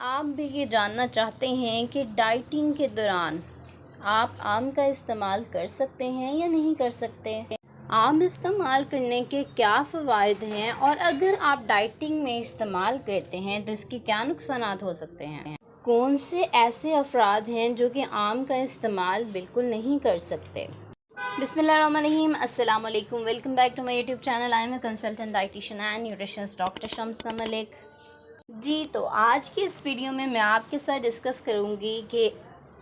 आप भी ये जानना चाहते हैं कि डाइटिंग के दौरान आप आम का इस्तेमाल कर सकते हैं या नहीं कर सकते। आम इस्तेमाल करने के क्या फ़वाइद हैं और अगर आप डाइटिंग में इस्तेमाल करते हैं तो इसके क्या नुकसानात हो सकते हैं। कौन से ऐसे अफराद हैं जो कि आम का इस्तेमाल बिल्कुल नहीं कर सकते। बिस्मिल्लाहिर्रहमानिर्रहीम, अस्सलाम वालेकुम, welcome back to my YouTube channel. I am a consultant dietitian and nutritionist doctor Shams Malik ji. तो आज की इस वीडियो में मैं आपके साथ डिस्कस करूंगी कि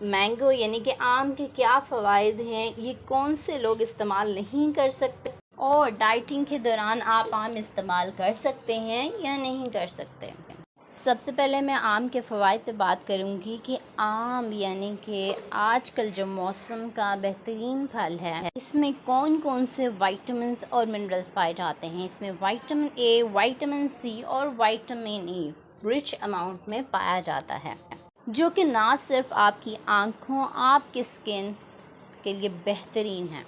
मैंगो यानी कि आम के क्या फ़वाइद हैं, ये कौन से लोग इस्तेमाल नहीं कर सकते और डाइटिंग के दौरान आप आम इस्तेमाल कर सकते हैं या नहीं कर सकते। सबसे पहले मैं आम के फ़वाइद पे बात करूंगी कि आम यानी कि आजकल जो मौसम का बेहतरीन फल है, इसमें कौन कौन से विटामिन्स और मिनरल्स पाए जाते हैं। इसमें विटामिन ए, विटामिन सी और विटामिन ई रिच अमाउंट में पाया जाता है, जो कि ना सिर्फ आपकी आँखों, आपकी स्किन के लिए बेहतरीन है।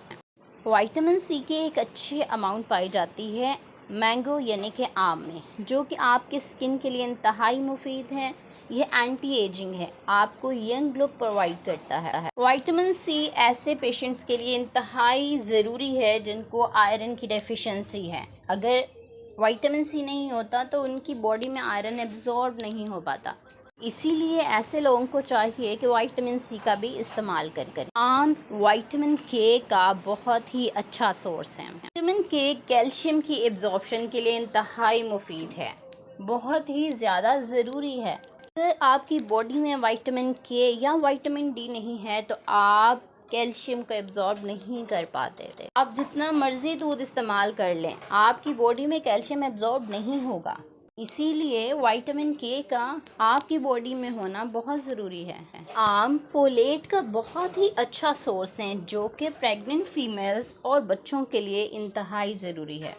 विटामिन सी के एक अच्छी अमाउंट पाई जाती है मैंगो यानी कि आम में, जो कि आपके स्किन के लिए इंतहाई मुफीद है। ये एंटी एजिंग है, आपको यंग लुक प्रोवाइड करता है। विटामिन सी ऐसे पेशेंट्स के लिए इंतहाई ज़रूरी है जिनको आयरन की डेफिशिएंसी है। अगर विटामिन सी नहीं होता तो उनकी बॉडी में आयरन एब्जॉर्ब नहीं हो पाता, इसीलिए ऐसे लोगों को चाहिए कि विटामिन सी का भी इस्तेमाल करें। आम विटामिन के का बहुत ही अच्छा सोर्स है। विटामिन के कैल्शियम की एब्जॉर्प्शन के लिए इंतहाई मुफीद है, बहुत ही ज़्यादा ज़रूरी है। अगर आपकी बॉडी में विटामिन के या विटामिन डी नहीं है तो आप कैल्शियम को एब्जॉर्ब नहीं कर पाते थे। आप जितना मर्ज़ी दूध इस्तेमाल कर लें, आपकी बॉडी में कैल्शियम एब्जॉर्ब नहीं होगा, इसीलिए विटामिन के का आपकी बॉडी में होना बहुत ज़रूरी है। आम फोलेट का बहुत ही अच्छा सोर्स है, जो कि प्रेग्नेंट फीमेल्स और बच्चों के लिए इंतहाई ज़रूरी है।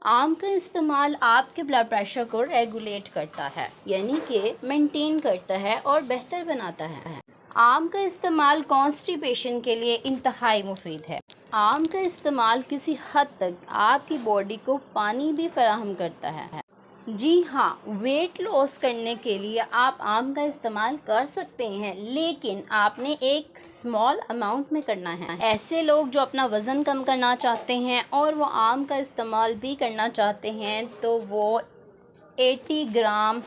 आम का इस्तेमाल आपके ब्लड प्रेशर को रेगुलेट करता है, यानी कि मेंटेन करता है और बेहतर बनाता है। आम का इस्तेमाल कॉन्स्टिपेशन के लिए इंतहाई मुफीद है। आम का इस्तेमाल किसी हद तक आपकी बॉडी को पानी भी फराहम करता है। जी हाँ, वेट लॉस करने के लिए आप आम का इस्तेमाल कर सकते हैं, लेकिन आपने एक स्मॉल अमाउंट में करना है। ऐसे लोग जो अपना वज़न कम करना चाहते हैं और वो आम का इस्तेमाल भी करना चाहते हैं तो वो 80 ग्राम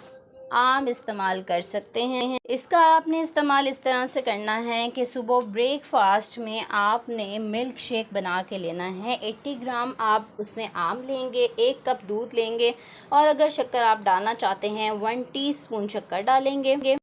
आम इस्तेमाल कर सकते हैं। इसका आपने इस्तेमाल इस तरह से करना है कि सुबह ब्रेकफास्ट में आपने मिल्क शेक बना के लेना है। 80 ग्राम आप उसमें आम लेंगे, 1 कप दूध लेंगे और अगर शक्कर आप डालना चाहते हैं 1 टीस्पून शक्कर डालेंगे।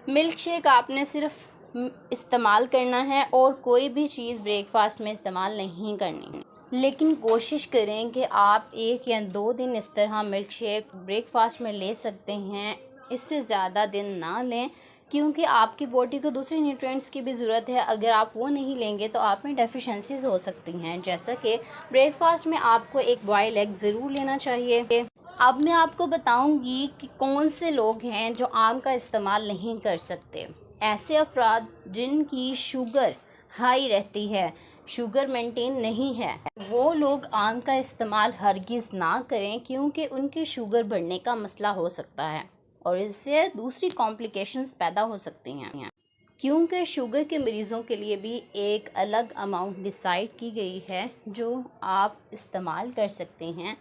मिल्क शेक आपने सिर्फ इस्तेमाल करना है और कोई भी चीज़ ब्रेकफास्ट में इस्तेमाल नहीं करनी, लेकिन कोशिश करें कि आप 1 या 2 दिन इस तरह मिल्क शेक ब्रेकफास्ट में ले सकते हैं, इससे ज़्यादा दिन ना लें, क्योंकि आपकी बॉडी को दूसरे न्यूट्रिएंट्स की भी ज़रूरत है। अगर आप वो नहीं लेंगे तो आप में डेफिशिएंसीज हो सकती हैं, जैसा कि ब्रेकफास्ट में आपको एक बॉयल एग ज़रूर लेना चाहिए। अब मैं आपको बताऊंगी कि कौन से लोग हैं जो आम का इस्तेमाल नहीं कर सकते। ऐसे अफराद जिनकी शुगर हाई रहती है, शुगर मेंटेन नहीं है, वो लोग आम का इस्तेमाल हरगिज़ ना करें, क्योंकि उनकी शुगर बढ़ने का मसला हो सकता है और इससे दूसरी कॉम्प्लिकेशंस पैदा हो सकती हैं। क्योंकि शुगर के मरीज़ों के लिए भी एक अलग अमाउंट डिसाइड की गई है जो आप इस्तेमाल कर सकते हैं,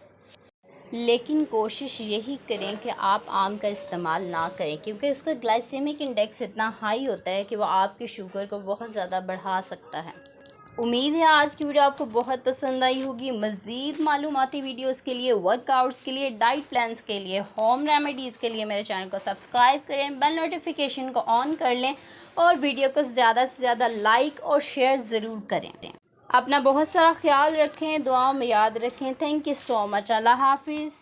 लेकिन कोशिश यही करें कि आप आम का इस्तेमाल ना करें, क्योंकि उसका ग्लाइसेमिक इंडेक्स इतना हाई होता है कि वो आपकी शुगर को बहुत ज़्यादा बढ़ा सकता है। उम्मीद है आज की वीडियो आपको बहुत पसंद आई होगी। मज़ीद मालूमाती वीडियोस के लिए, वर्कआउट्स के लिए, डाइट प्लान्स के लिए, होम रेमेडीज़ के लिए मेरे चैनल को सब्सक्राइब करें, बेल नोटिफिकेशन को ऑन कर लें और वीडियो को ज़्यादा से ज़्यादा लाइक और शेयर ज़रूर करें। अपना बहुत सारा ख्याल रखें, दुआओं में याद रखें। Thank you so much. Allah हाफिज़।